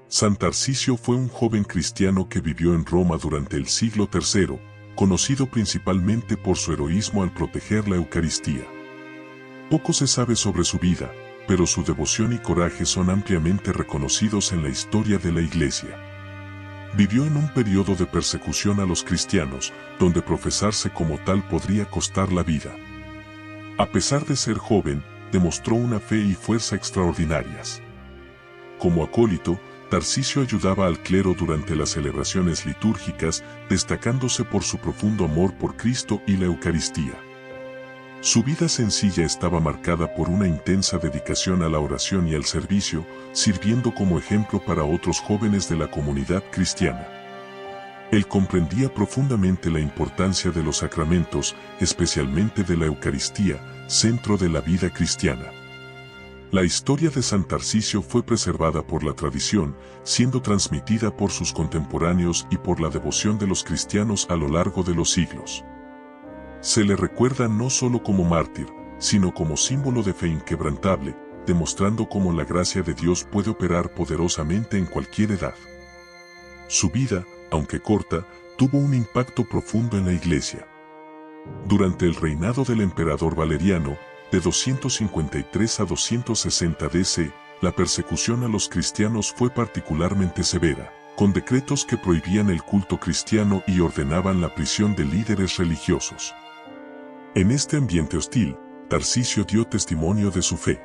San Tarcisio fue un joven cristiano que vivió en Roma durante el siglo III, conocido principalmente por su heroísmo al proteger la Eucaristía. Poco se sabe sobre su vida, pero su devoción y coraje son ampliamente reconocidos en la historia de la Iglesia. Vivió en un periodo de persecución a los cristianos, donde profesarse como tal podría costar la vida. A pesar de ser joven, demostró una fe y fuerza extraordinarias. Como acólito, Tarcisio ayudaba al clero durante las celebraciones litúrgicas, destacándose por su profundo amor por Cristo y la Eucaristía. Su vida sencilla estaba marcada por una intensa dedicación a la oración y al servicio, sirviendo como ejemplo para otros jóvenes de la comunidad cristiana. Él comprendía profundamente la importancia de los sacramentos, especialmente de la Eucaristía, centro de la vida cristiana. La historia de San Tarcisio fue preservada por la tradición, siendo transmitida por sus contemporáneos y por la devoción de los cristianos a lo largo de los siglos. Se le recuerda no solo como mártir, sino como símbolo de fe inquebrantable, demostrando cómo la gracia de Dios puede operar poderosamente en cualquier edad. Su vida, aunque corta, tuvo un impacto profundo en la Iglesia. Durante el reinado del emperador Valeriano, de 253 a 260 DC, la persecución a los cristianos fue particularmente severa, con decretos que prohibían el culto cristiano y ordenaban la prisión de líderes religiosos. En este ambiente hostil, Tarcisio dio testimonio de su fe.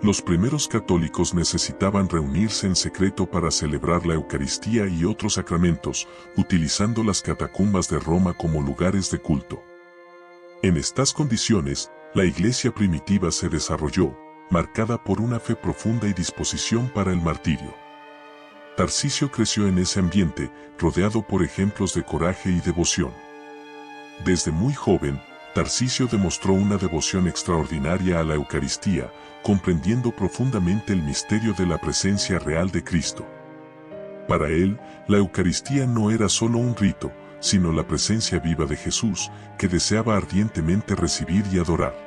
Los primeros católicos necesitaban reunirse en secreto para celebrar la Eucaristía y otros sacramentos, utilizando las catacumbas de Roma como lugares de culto. En estas condiciones, la Iglesia primitiva se desarrolló, marcada por una fe profunda y disposición para el martirio. Tarcisio creció en ese ambiente, rodeado por ejemplos de coraje y devoción. Desde muy joven, Tarcisio demostró una devoción extraordinaria a la Eucaristía, comprendiendo profundamente el misterio de la presencia real de Cristo. Para él, la Eucaristía no era solo un rito, sino la presencia viva de Jesús, que deseaba ardientemente recibir y adorar.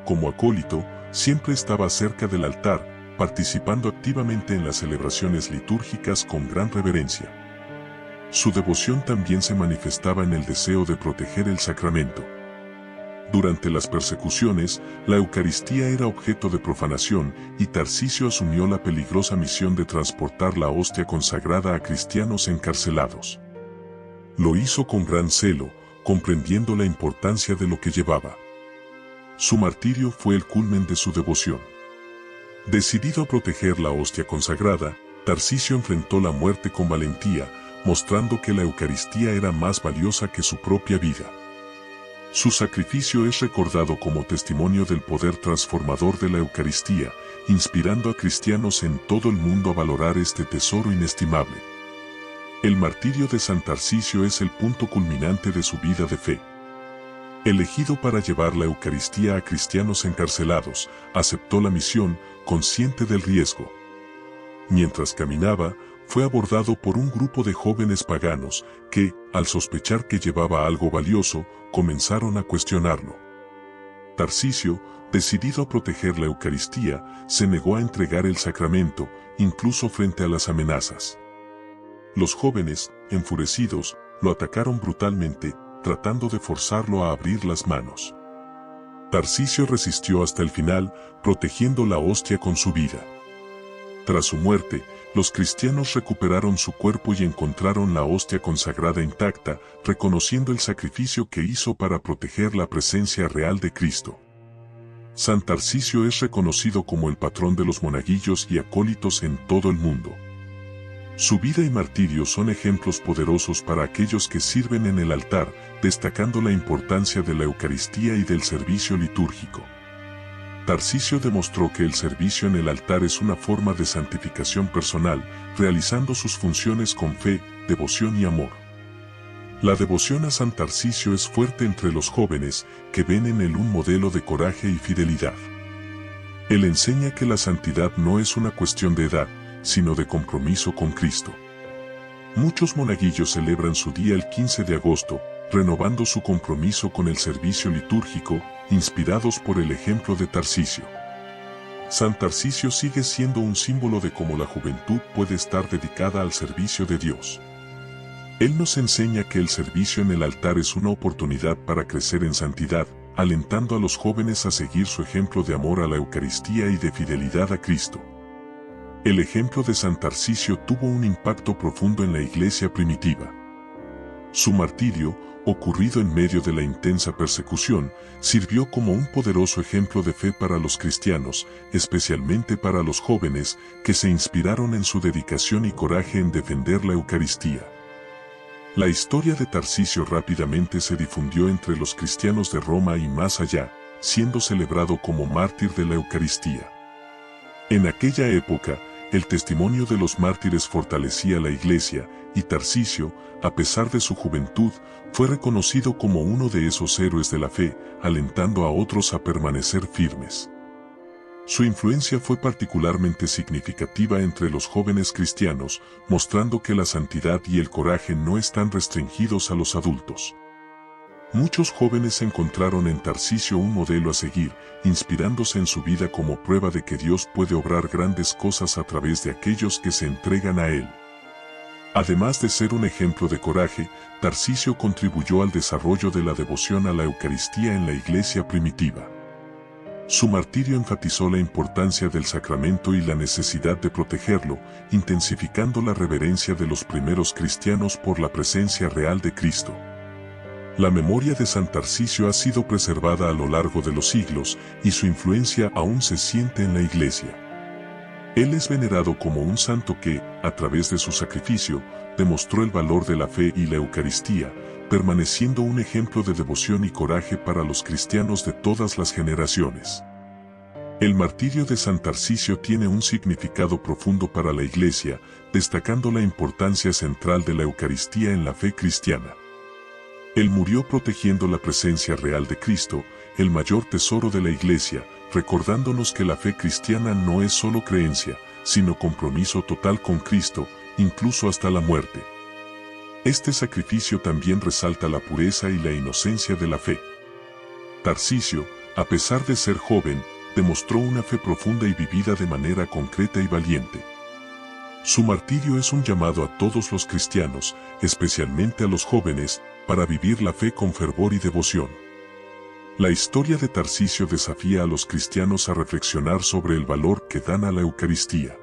Como acólito, siempre estaba cerca del altar, participando activamente en las celebraciones litúrgicas con gran reverencia. Su devoción también se manifestaba en el deseo de proteger el sacramento. Durante las persecuciones, la Eucaristía era objeto de profanación y Tarcisio asumió la peligrosa misión de transportar la hostia consagrada a cristianos encarcelados. Lo hizo con gran celo, comprendiendo la importancia de lo que llevaba. Su martirio fue el culmen de su devoción. Decidido a proteger la hostia consagrada, Tarcisio enfrentó la muerte con valentía, mostrando que la Eucaristía era más valiosa que su propia vida. Su sacrificio es recordado como testimonio del poder transformador de la Eucaristía, inspirando a cristianos en todo el mundo a valorar este tesoro inestimable. El martirio de San Tarcisio es el punto culminante de su vida de fe. Elegido para llevar la Eucaristía a cristianos encarcelados, aceptó la misión, consciente del riesgo. Mientras caminaba, fue abordado por un grupo de jóvenes paganos que, al sospechar que llevaba algo valioso, comenzaron a cuestionarlo. Tarcisio, decidido a proteger la Eucaristía, se negó a entregar el sacramento, incluso frente a las amenazas. Los jóvenes, enfurecidos, lo atacaron brutalmente, tratando de forzarlo a abrir las manos. Tarcisio resistió hasta el final, protegiendo la hostia con su vida. Tras su muerte, los cristianos recuperaron su cuerpo y encontraron la hostia consagrada intacta, reconociendo el sacrificio que hizo para proteger la presencia real de Cristo. San Tarcisio es reconocido como el patrón de los monaguillos y acólitos en todo el mundo. Su vida y martirio son ejemplos poderosos para aquellos que sirven en el altar, destacando la importancia de la Eucaristía y del servicio litúrgico. Tarcisio demostró que el servicio en el altar es una forma de santificación personal, realizando sus funciones con fe, devoción y amor. La devoción a San Tarcisio es fuerte entre los jóvenes, que ven en él un modelo de coraje y fidelidad. Él enseña que la santidad no es una cuestión de edad, sino de compromiso con Cristo. Muchos monaguillos celebran su día el 15 de agosto, renovando su compromiso con el servicio litúrgico, inspirados por el ejemplo de Tarcisio. San Tarcisio sigue siendo un símbolo de cómo la juventud puede estar dedicada al servicio de Dios. Él nos enseña que el servicio en el altar es una oportunidad para crecer en santidad, alentando a los jóvenes a seguir su ejemplo de amor a la Eucaristía y de fidelidad a Cristo. El ejemplo de San Tarcisio tuvo un impacto profundo en la iglesia primitiva. Su martirio, ocurrido en medio de la intensa persecución, sirvió como un poderoso ejemplo de fe para los cristianos, especialmente para los jóvenes, que se inspiraron en su dedicación y coraje en defender la Eucaristía. La historia de Tarcisio rápidamente se difundió entre los cristianos de Roma y más allá, siendo celebrado como mártir de la Eucaristía. En aquella época, el testimonio de los mártires fortalecía la iglesia, y Tarcisio, a pesar de su juventud, fue reconocido como uno de esos héroes de la fe, alentando a otros a permanecer firmes. Su influencia fue particularmente significativa entre los jóvenes cristianos, mostrando que la santidad y el coraje no están restringidos a los adultos. Muchos jóvenes encontraron en Tarcisio un modelo a seguir, inspirándose en su vida como prueba de que Dios puede obrar grandes cosas a través de aquellos que se entregan a Él. Además de ser un ejemplo de coraje, Tarcisio contribuyó al desarrollo de la devoción a la Eucaristía en la iglesia primitiva. Su martirio enfatizó la importancia del sacramento y la necesidad de protegerlo, intensificando la reverencia de los primeros cristianos por la presencia real de Cristo. La memoria de San Tarcisio ha sido preservada a lo largo de los siglos, y su influencia aún se siente en la iglesia. Él es venerado como un santo que, a través de su sacrificio, demostró el valor de la fe y la Eucaristía, permaneciendo un ejemplo de devoción y coraje para los cristianos de todas las generaciones. El martirio de San Tarcisio tiene un significado profundo para la iglesia, destacando la importancia central de la Eucaristía en la fe cristiana. Él murió protegiendo la presencia real de Cristo, el mayor tesoro de la iglesia, recordándonos que la fe cristiana no es solo creencia, sino compromiso total con Cristo, incluso hasta la muerte. Este sacrificio también resalta la pureza y la inocencia de la fe. Tarcisio, a pesar de ser joven, demostró una fe profunda y vivida de manera concreta y valiente. Su martirio es un llamado a todos los cristianos, especialmente a los jóvenes, para vivir la fe con fervor y devoción. La historia de Tarcisio desafía a los cristianos a reflexionar sobre el valor que dan a la Eucaristía.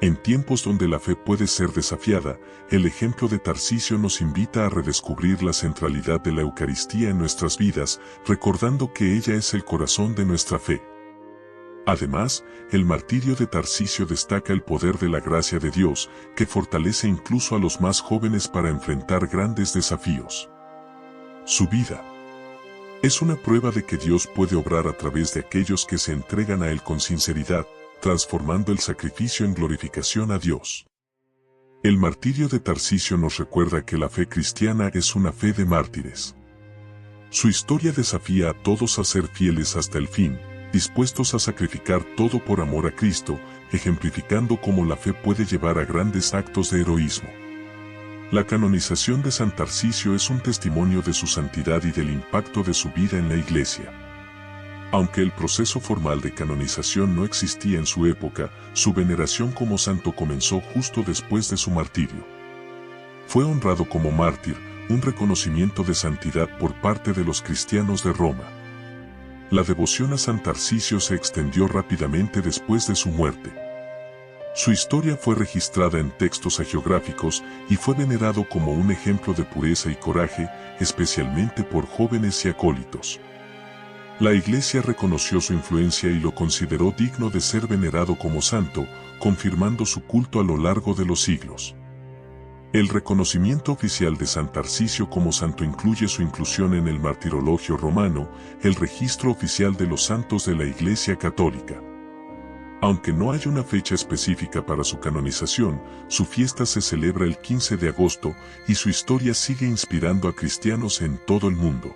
En tiempos donde la fe puede ser desafiada, el ejemplo de Tarcisio nos invita a redescubrir la centralidad de la Eucaristía en nuestras vidas, recordando que ella es el corazón de nuestra fe. Además, el martirio de Tarcisio destaca el poder de la gracia de Dios, que fortalece incluso a los más jóvenes para enfrentar grandes desafíos. Su vida es una prueba de que Dios puede obrar a través de aquellos que se entregan a Él con sinceridad, transformando el sacrificio en glorificación a Dios. El martirio de Tarcisio nos recuerda que la fe cristiana es una fe de mártires. Su historia desafía a todos a ser fieles hasta el fin, dispuestos a sacrificar todo por amor a Cristo, ejemplificando cómo la fe puede llevar a grandes actos de heroísmo. La canonización de San Tarcisio es un testimonio de su santidad y del impacto de su vida en la Iglesia. Aunque el proceso formal de canonización no existía en su época, su veneración como santo comenzó justo después de su martirio. Fue honrado como mártir, un reconocimiento de santidad por parte de los cristianos de Roma. La devoción a San Tarcisio se extendió rápidamente después de su muerte. Su historia fue registrada en textos hagiográficos y fue venerado como un ejemplo de pureza y coraje, especialmente por jóvenes y acólitos. La Iglesia reconoció su influencia y lo consideró digno de ser venerado como santo, confirmando su culto a lo largo de los siglos. El reconocimiento oficial de San Tarcisio como santo incluye su inclusión en el Martirologio Romano, el registro oficial de los santos de la Iglesia Católica. Aunque no hay una fecha específica para su canonización, su fiesta se celebra el 15 de agosto y su historia sigue inspirando a cristianos en todo el mundo.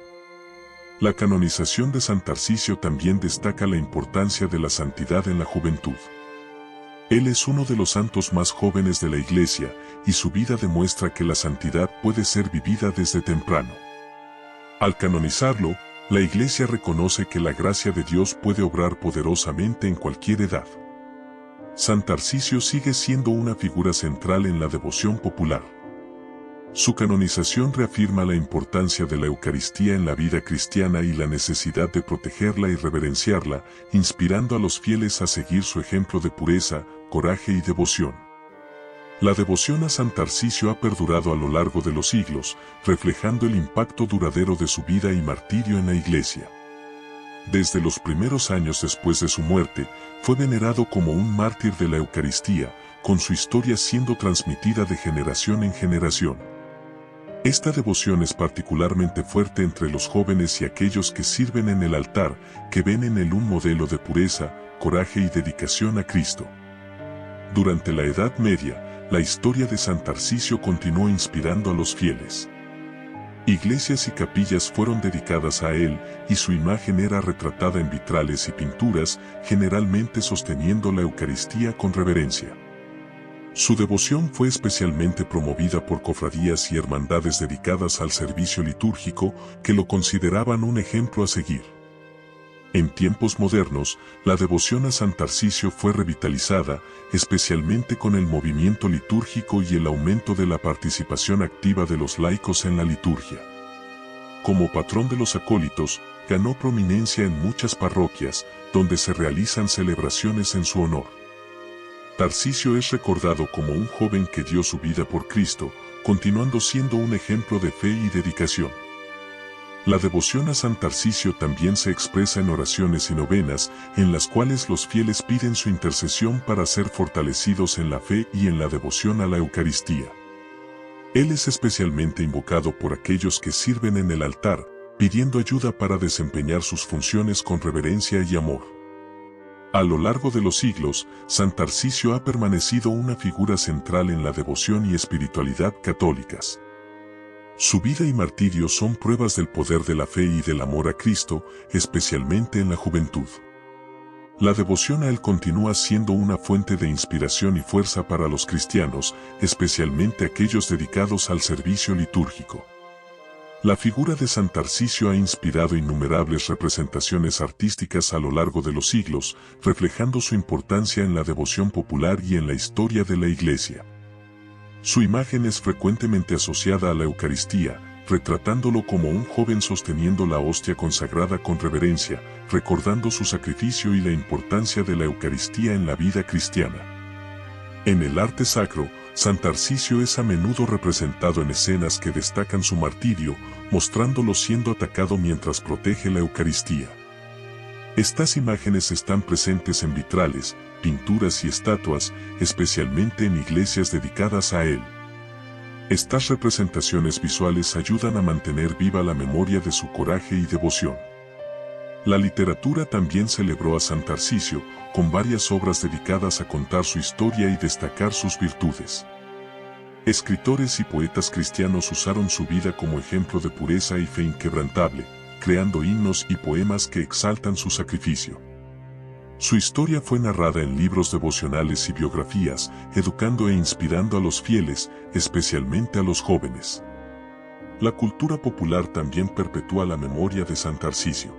La canonización de San Tarcisio también destaca la importancia de la santidad en la juventud. Él es uno de los santos más jóvenes de la Iglesia, y su vida demuestra que la santidad puede ser vivida desde temprano. Al canonizarlo, La Iglesia reconoce que la gracia de Dios puede obrar poderosamente en cualquier edad. San Tarcisio sigue siendo una figura central en la devoción popular. Su canonización reafirma la importancia de la Eucaristía en la vida cristiana y la necesidad de protegerla y reverenciarla, inspirando a los fieles a seguir su ejemplo de pureza, coraje y devoción. La devoción a San Tarcisio ha perdurado a lo largo de los siglos, reflejando el impacto duradero de su vida y martirio en la Iglesia. Desde los primeros años después de su muerte, fue venerado como un mártir de la Eucaristía, con su historia siendo transmitida de generación en generación. Esta devoción es particularmente fuerte entre los jóvenes y aquellos que sirven en el altar, que ven en él un modelo de pureza, coraje y dedicación a Cristo. Durante la Edad Media, la historia de San Tarcisio continuó inspirando a los fieles. Iglesias y capillas fueron dedicadas a él, y su imagen era retratada en vitrales y pinturas, generalmente sosteniendo la Eucaristía con reverencia. Su devoción fue especialmente promovida por cofradías y hermandades dedicadas al servicio litúrgico, que lo consideraban un ejemplo a seguir. En tiempos modernos, la devoción a San Tarcisio fue revitalizada, especialmente con el movimiento litúrgico y el aumento de la participación activa de los laicos en la liturgia. Como patrón de los acólitos, ganó prominencia en muchas parroquias, donde se realizan celebraciones en su honor. Tarcisio es recordado como un joven que dio su vida por Cristo, continuando siendo un ejemplo de fe y dedicación. La devoción a San Tarcisio también se expresa en oraciones y novenas, en las cuales los fieles piden su intercesión para ser fortalecidos en la fe y en la devoción a la Eucaristía. Él es especialmente invocado por aquellos que sirven en el altar, pidiendo ayuda para desempeñar sus funciones con reverencia y amor. A lo largo de los siglos, San Tarcisio ha permanecido una figura central en la devoción y espiritualidad católicas. Su vida y martirio son pruebas del poder de la fe y del amor a Cristo, especialmente en la juventud. La devoción a él continúa siendo una fuente de inspiración y fuerza para los cristianos, especialmente aquellos dedicados al servicio litúrgico. La figura de San Tarcisio ha inspirado innumerables representaciones artísticas a lo largo de los siglos, reflejando su importancia en la devoción popular y en la historia de la Iglesia. Su imagen es frecuentemente asociada a la Eucaristía, retratándolo como un joven sosteniendo la hostia consagrada con reverencia, recordando su sacrificio y la importancia de la Eucaristía en la vida cristiana. En el arte sacro, San Tarcisio es a menudo representado en escenas que destacan su martirio, mostrándolo siendo atacado mientras protege la Eucaristía. Estas imágenes están presentes en vitrales, pinturas y estatuas, especialmente en iglesias dedicadas a él. Estas representaciones visuales ayudan a mantener viva la memoria de su coraje y devoción. La literatura también celebró a San Tarcisio, con varias obras dedicadas a contar su historia y destacar sus virtudes. Escritores y poetas cristianos usaron su vida como ejemplo de pureza y fe inquebrantable, creando himnos y poemas que exaltan su sacrificio. Su historia fue narrada en libros devocionales y biografías, educando e inspirando a los fieles, especialmente a los jóvenes. La cultura popular también perpetúa la memoria de San Tarcisio.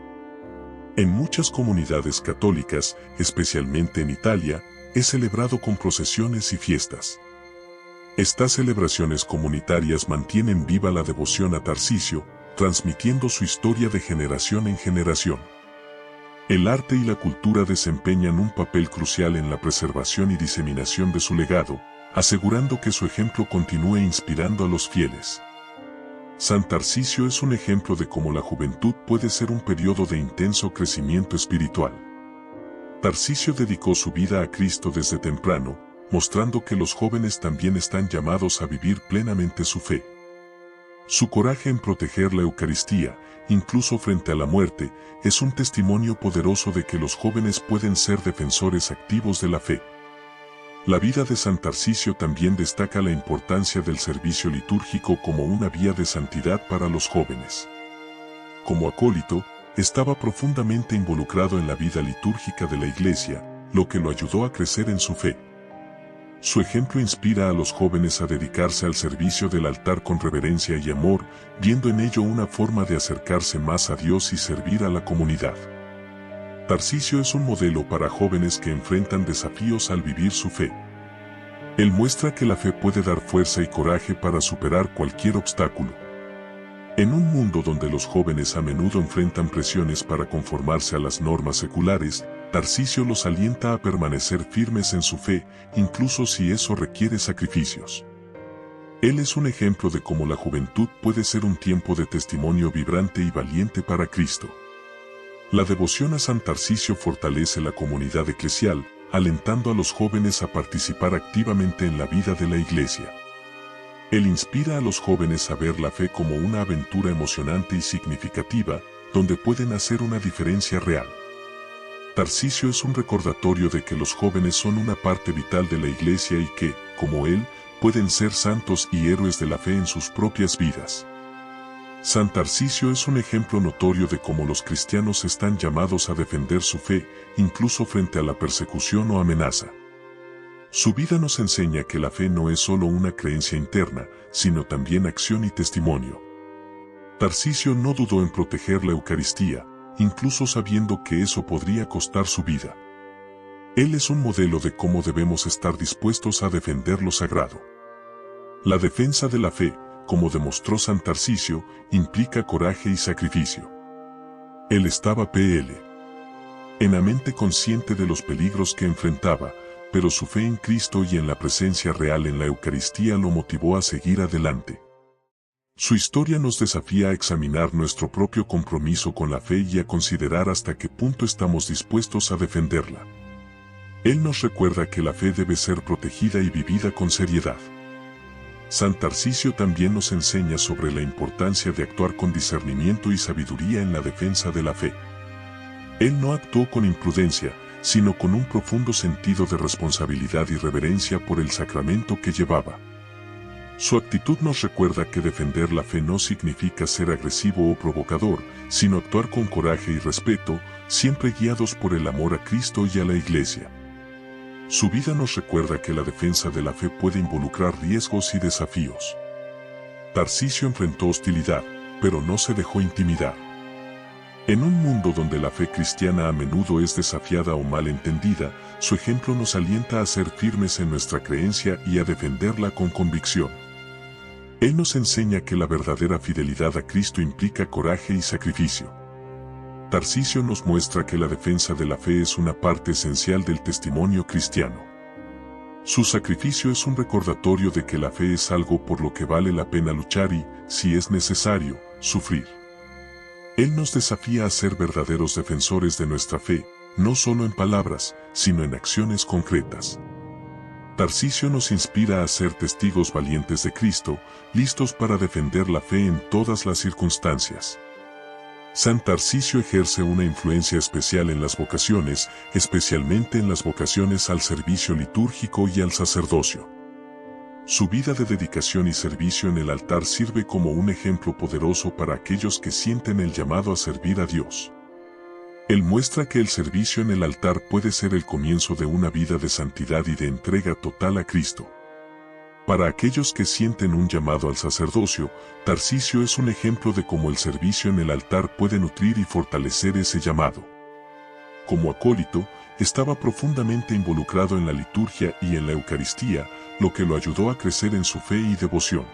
En muchas comunidades católicas, especialmente en Italia, es celebrado con procesiones y fiestas. Estas celebraciones comunitarias mantienen viva la devoción a Tarcisio, transmitiendo su historia de generación en generación. El arte y la cultura desempeñan un papel crucial en la preservación y diseminación de su legado, asegurando que su ejemplo continúe inspirando a los fieles. San Tarcisio es un ejemplo de cómo la juventud puede ser un periodo de intenso crecimiento espiritual. Tarcisio dedicó su vida a Cristo desde temprano, mostrando que los jóvenes también están llamados a vivir plenamente su fe. Su coraje en proteger la Eucaristía, incluso frente a la muerte, es un testimonio poderoso de que los jóvenes pueden ser defensores activos de la fe. La vida de San Tarcisio también destaca la importancia del servicio litúrgico como una vía de santidad para los jóvenes. Como acólito, estaba profundamente involucrado en la vida litúrgica de la Iglesia, lo que lo ayudó a crecer en su fe. Su ejemplo inspira a los jóvenes a dedicarse al servicio del altar con reverencia y amor, viendo en ello una forma de acercarse más a Dios y servir a la comunidad. Tarcisio es un modelo para jóvenes que enfrentan desafíos al vivir su fe. Él muestra que la fe puede dar fuerza y coraje para superar cualquier obstáculo. En un mundo donde los jóvenes a menudo enfrentan presiones para conformarse a las normas seculares, Tarcisio los alienta a permanecer firmes en su fe, incluso si eso requiere sacrificios. Él es un ejemplo de cómo la juventud puede ser un tiempo de testimonio vibrante y valiente para Cristo. La devoción a San Tarcisio fortalece la comunidad eclesial, alentando a los jóvenes a participar activamente en la vida de la Iglesia. Él inspira a los jóvenes a ver la fe como una aventura emocionante y significativa, donde pueden hacer una diferencia real. Tarcisio es un recordatorio de que los jóvenes son una parte vital de la Iglesia y que, como él, pueden ser santos y héroes de la fe en sus propias vidas. San Tarcisio es un ejemplo notorio de cómo los cristianos están llamados a defender su fe, incluso frente a la persecución o amenaza. Su vida nos enseña que la fe no es solo una creencia interna, sino también acción y testimonio. Tarcisio no dudó en proteger la Eucaristía, incluso sabiendo que eso podría costar su vida. Él es un modelo de cómo debemos estar dispuestos a defender lo sagrado. La defensa de la fe, como demostró San Tarcisio, implica coraje y sacrificio. Él estaba plenamente consciente de los peligros que enfrentaba, pero su fe en Cristo y en la presencia real en la Eucaristía lo motivó a seguir adelante. Su historia nos desafía a examinar nuestro propio compromiso con la fe y a considerar hasta qué punto estamos dispuestos a defenderla. Él nos recuerda que la fe debe ser protegida y vivida con seriedad. San Tarcisio también nos enseña sobre la importancia de actuar con discernimiento y sabiduría en la defensa de la fe. Él no actuó con imprudencia, sino con un profundo sentido de responsabilidad y reverencia por el sacramento que llevaba. Su actitud nos recuerda que defender la fe no significa ser agresivo o provocador, sino actuar con coraje y respeto, siempre guiados por el amor a Cristo y a la Iglesia. Su vida nos recuerda que la defensa de la fe puede involucrar riesgos y desafíos. Tarcisio enfrentó hostilidad, pero no se dejó intimidar. En un mundo donde la fe cristiana a menudo es desafiada o mal entendida, su ejemplo nos alienta a ser firmes en nuestra creencia y a defenderla con convicción. Él nos enseña que la verdadera fidelidad a Cristo implica coraje y sacrificio. Tarcisio nos muestra que la defensa de la fe es una parte esencial del testimonio cristiano. Su sacrificio es un recordatorio de que la fe es algo por lo que vale la pena luchar y, si es necesario, sufrir. Él nos desafía a ser verdaderos defensores de nuestra fe, no solo en palabras, sino en acciones concretas. Tarcisio nos inspira a ser testigos valientes de Cristo, listos para defender la fe en todas las circunstancias. San Tarcisio ejerce una influencia especial en las vocaciones, especialmente en las vocaciones al servicio litúrgico y al sacerdocio. Su vida de dedicación y servicio en el altar sirve como un ejemplo poderoso para aquellos que sienten el llamado a servir a Dios. Él muestra que el servicio en el altar puede ser el comienzo de una vida de santidad y de entrega total a Cristo. Para aquellos que sienten un llamado al sacerdocio, Tarcisio es un ejemplo de cómo el servicio en el altar puede nutrir y fortalecer ese llamado. Como acólito, estaba profundamente involucrado en la liturgia y en la Eucaristía, lo que lo ayudó a crecer en su fe y devoción.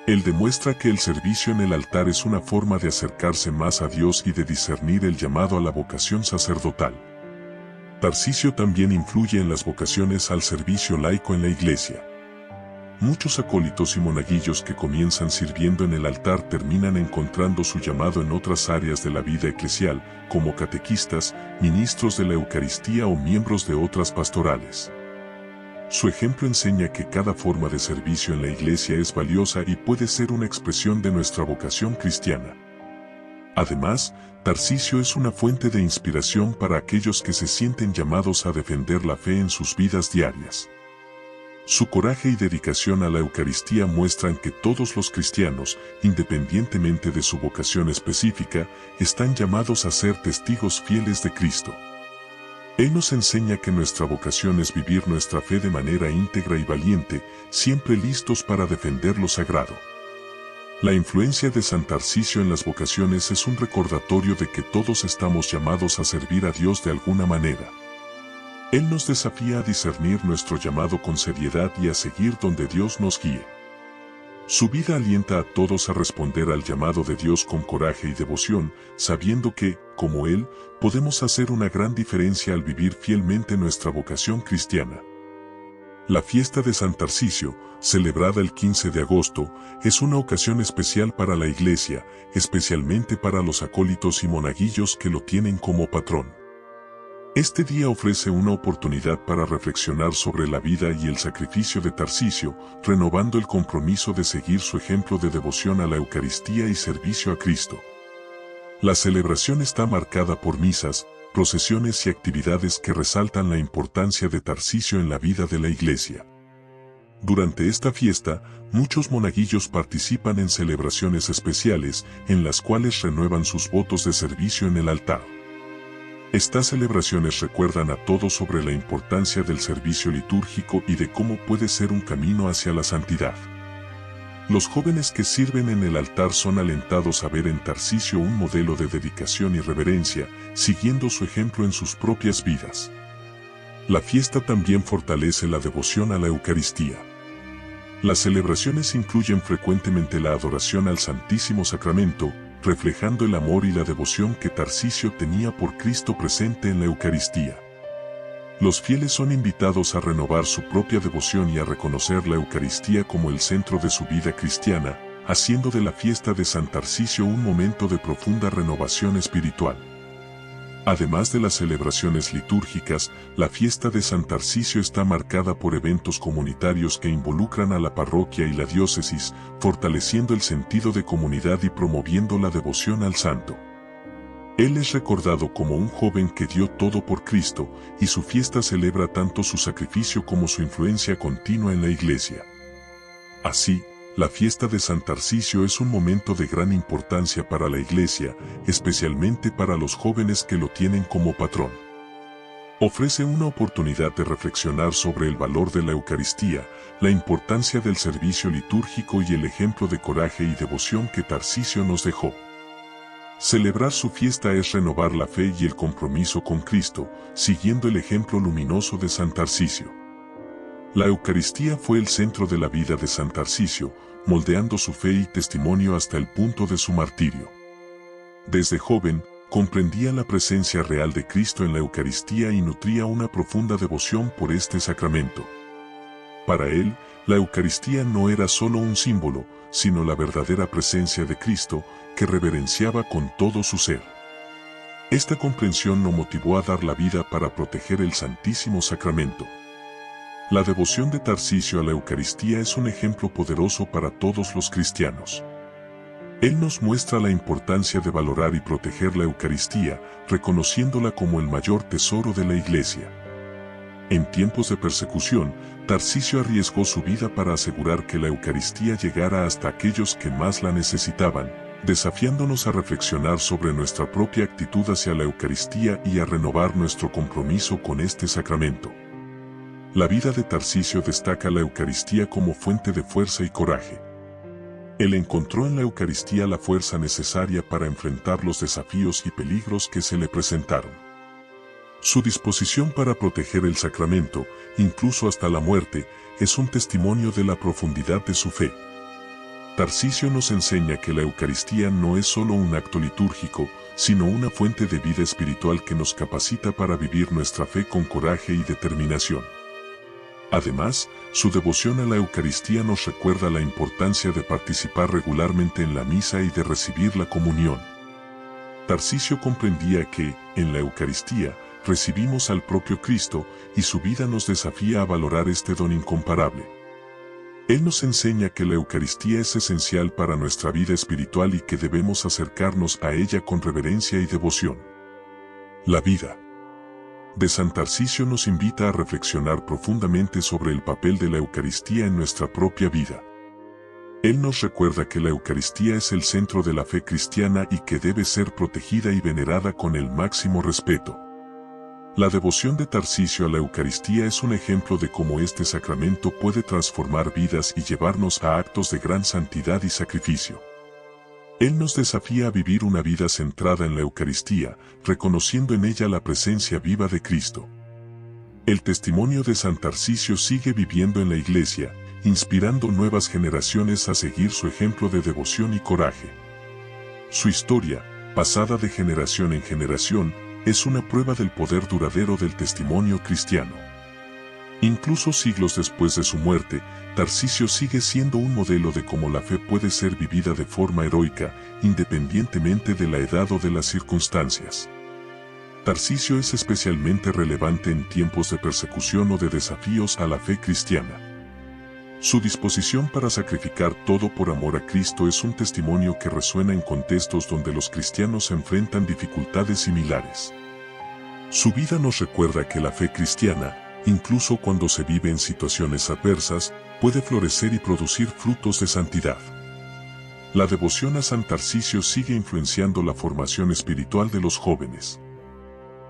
Él demuestra que el servicio en el altar es una forma de acercarse más a Dios y de discernir el llamado a la vocación sacerdotal. Tarcisio también influye en las vocaciones al servicio laico en la Iglesia. Muchos acólitos y monaguillos que comienzan sirviendo en el altar terminan encontrando su llamado en otras áreas de la vida eclesial, como catequistas, ministros de la Eucaristía o miembros de otras pastorales. Su ejemplo enseña que cada forma de servicio en la Iglesia es valiosa y puede ser una expresión de nuestra vocación cristiana. Además, Tarcisio es una fuente de inspiración para aquellos que se sienten llamados a defender la fe en sus vidas diarias. Su coraje y dedicación a la Eucaristía muestran que todos los cristianos, independientemente de su vocación específica, están llamados a ser testigos fieles de Cristo. Él nos enseña que nuestra vocación es vivir nuestra fe de manera íntegra y valiente, siempre listos para defender lo sagrado. La influencia de San Tarcisio en las vocaciones es un recordatorio de que todos estamos llamados a servir a Dios de alguna manera. Él nos desafía a discernir nuestro llamado con seriedad y a seguir donde Dios nos guíe. Su vida alienta a todos a responder al llamado de Dios con coraje y devoción, sabiendo que, como Él, podemos hacer una gran diferencia al vivir fielmente nuestra vocación cristiana. La fiesta de San Tarcisio, celebrada el 15 de agosto, es una ocasión especial para la Iglesia, especialmente para los acólitos y monaguillos que lo tienen como patrón. Este día ofrece una oportunidad para reflexionar sobre la vida y el sacrificio de Tarcisio, renovando el compromiso de seguir su ejemplo de devoción a la Eucaristía y servicio a Cristo. La celebración está marcada por misas, procesiones y actividades que resaltan la importancia de Tarcisio en la vida de la Iglesia. Durante esta fiesta, muchos monaguillos participan en celebraciones especiales, en las cuales renuevan sus votos de servicio en el altar. Estas celebraciones recuerdan a todos sobre la importancia del servicio litúrgico y de cómo puede ser un camino hacia la santidad. Los jóvenes que sirven en el altar son alentados a ver en Tarcisio un modelo de dedicación y reverencia, siguiendo su ejemplo en sus propias vidas. La fiesta también fortalece la devoción a la Eucaristía. Las celebraciones incluyen frecuentemente la adoración al Santísimo Sacramento, reflejando el amor y la devoción que Tarcisio tenía por Cristo presente en la Eucaristía. Los fieles son invitados a renovar su propia devoción y a reconocer la Eucaristía como el centro de su vida cristiana, haciendo de la fiesta de San Tarcisio un momento de profunda renovación espiritual. Además de las celebraciones litúrgicas, la fiesta de San Tarcisio está marcada por eventos comunitarios que involucran a la parroquia y la diócesis, fortaleciendo el sentido de comunidad y promoviendo la devoción al santo. Él es recordado como un joven que dio todo por Cristo, y su fiesta celebra tanto su sacrificio como su influencia continua en la Iglesia. Así, la fiesta de San Tarcisio es un momento de gran importancia para la Iglesia, especialmente para los jóvenes que lo tienen como patrón. Ofrece una oportunidad de reflexionar sobre el valor de la Eucaristía, la importancia del servicio litúrgico y el ejemplo de coraje y devoción que Tarcisio nos dejó. Celebrar su fiesta es renovar la fe y el compromiso con Cristo, siguiendo el ejemplo luminoso de San Tarcisio. La Eucaristía fue el centro de la vida de San Tarcisio, moldeando su fe y testimonio hasta el punto de su martirio. Desde joven, comprendía la presencia real de Cristo en la Eucaristía y nutría una profunda devoción por este sacramento. Para él, la Eucaristía no era solo un símbolo, sino la verdadera presencia de Cristo, que reverenciaba con todo su ser. Esta comprensión lo motivó a dar la vida para proteger el Santísimo Sacramento. La devoción de Tarcisio a la Eucaristía es un ejemplo poderoso para todos los cristianos. Él nos muestra la importancia de valorar y proteger la Eucaristía, reconociéndola como el mayor tesoro de la Iglesia. En tiempos de persecución, Tarcisio arriesgó su vida para asegurar que la Eucaristía llegara hasta aquellos que más la necesitaban, desafiándonos a reflexionar sobre nuestra propia actitud hacia la Eucaristía y a renovar nuestro compromiso con este sacramento. La vida de Tarcisio destaca la Eucaristía como fuente de fuerza y coraje. Él encontró en la Eucaristía la fuerza necesaria para enfrentar los desafíos y peligros que se le presentaron. Su disposición para proteger el sacramento, incluso hasta la muerte, es un testimonio de la profundidad de su fe. Tarcisio nos enseña que la Eucaristía no es solo un acto litúrgico, sino una fuente de vida espiritual que nos capacita para vivir nuestra fe con coraje y determinación. Además, su devoción a la Eucaristía nos recuerda la importancia de participar regularmente en la misa y de recibir la comunión. Tarcisio comprendía que, en la Eucaristía, recibimos al propio Cristo, y su vida nos desafía a valorar este don incomparable. Él nos enseña que la Eucaristía es esencial para nuestra vida espiritual y que debemos acercarnos a ella con reverencia y devoción. La vida de San Tarcisio nos invita a reflexionar profundamente sobre el papel de la Eucaristía en nuestra propia vida. Él nos recuerda que la Eucaristía es el centro de la fe cristiana y que debe ser protegida y venerada con el máximo respeto. La devoción de Tarcisio a la Eucaristía es un ejemplo de cómo este sacramento puede transformar vidas y llevarnos a actos de gran santidad y sacrificio. Él nos desafía a vivir una vida centrada en la Eucaristía, reconociendo en ella la presencia viva de Cristo. El testimonio de San Tarcisio sigue viviendo en la Iglesia, inspirando nuevas generaciones a seguir su ejemplo de devoción y coraje. Su historia, pasada de generación en generación, es una prueba del poder duradero del testimonio cristiano. Incluso siglos después de su muerte, Tarcisio sigue siendo un modelo de cómo la fe puede ser vivida de forma heroica, independientemente de la edad o de las circunstancias. Tarcisio es especialmente relevante en tiempos de persecución o de desafíos a la fe cristiana. Su disposición para sacrificar todo por amor a Cristo es un testimonio que resuena en contextos donde los cristianos enfrentan dificultades similares. Su vida nos recuerda que la fe cristiana, incluso cuando se vive en situaciones adversas, puede florecer y producir frutos de santidad. La devoción a San Tarcisio sigue influenciando la formación espiritual de los jóvenes.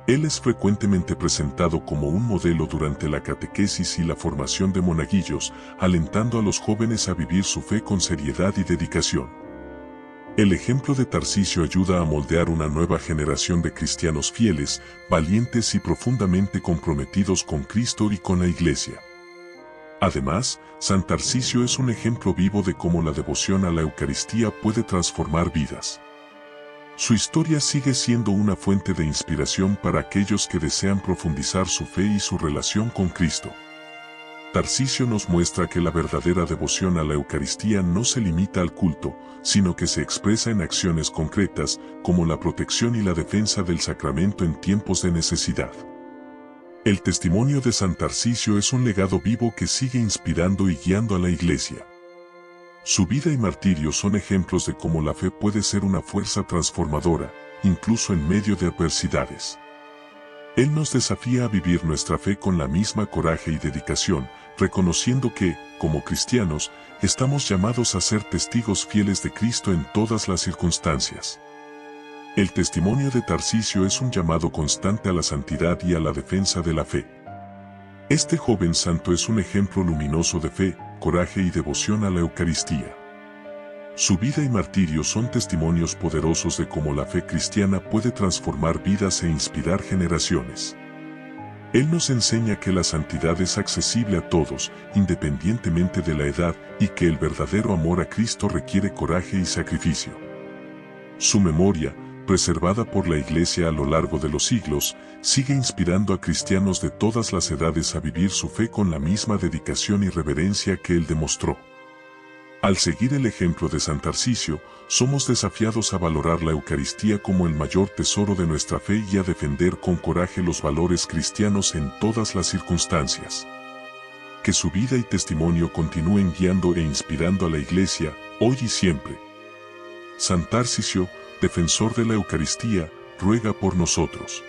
Él es frecuentemente presentado como un modelo durante la catequesis y la formación de monaguillos, alentando a los jóvenes a vivir su fe con seriedad y dedicación. El ejemplo de Tarcisio ayuda a moldear una nueva generación de cristianos fieles, valientes y profundamente comprometidos con Cristo y con la Iglesia. Además, San Tarcisio es un ejemplo vivo de cómo la devoción a la Eucaristía puede transformar vidas. Su historia sigue siendo una fuente de inspiración para aquellos que desean profundizar su fe y su relación con Cristo. Tarcisio nos muestra que la verdadera devoción a la Eucaristía no se limita al culto, sino que se expresa en acciones concretas, como la protección y la defensa del sacramento en tiempos de necesidad. El testimonio de San Tarcisio es un legado vivo que sigue inspirando y guiando a la Iglesia. Su vida y martirio son ejemplos de cómo la fe puede ser una fuerza transformadora, incluso en medio de adversidades. Él nos desafía a vivir nuestra fe con la misma coraje y dedicación, reconociendo que, como cristianos, estamos llamados a ser testigos fieles de Cristo en todas las circunstancias. El testimonio de Tarcisio es un llamado constante a la santidad y a la defensa de la fe. Este joven santo es un ejemplo luminoso de fe, coraje y devoción a la Eucaristía. Su vida y martirio son testimonios poderosos de cómo la fe cristiana puede transformar vidas e inspirar generaciones. Él nos enseña que la santidad es accesible a todos, independientemente de la edad, y que el verdadero amor a Cristo requiere coraje y sacrificio. Su memoria, preservada por la Iglesia a lo largo de los siglos, sigue inspirando a cristianos de todas las edades a vivir su fe con la misma dedicación y reverencia que él demostró. Al seguir el ejemplo de San Tarcisio, somos desafiados a valorar la Eucaristía como el mayor tesoro de nuestra fe y a defender con coraje los valores cristianos en todas las circunstancias. Que su vida y testimonio continúen guiando e inspirando a la Iglesia, hoy y siempre. San Tarcisio, defensor de la Eucaristía, ruega por nosotros.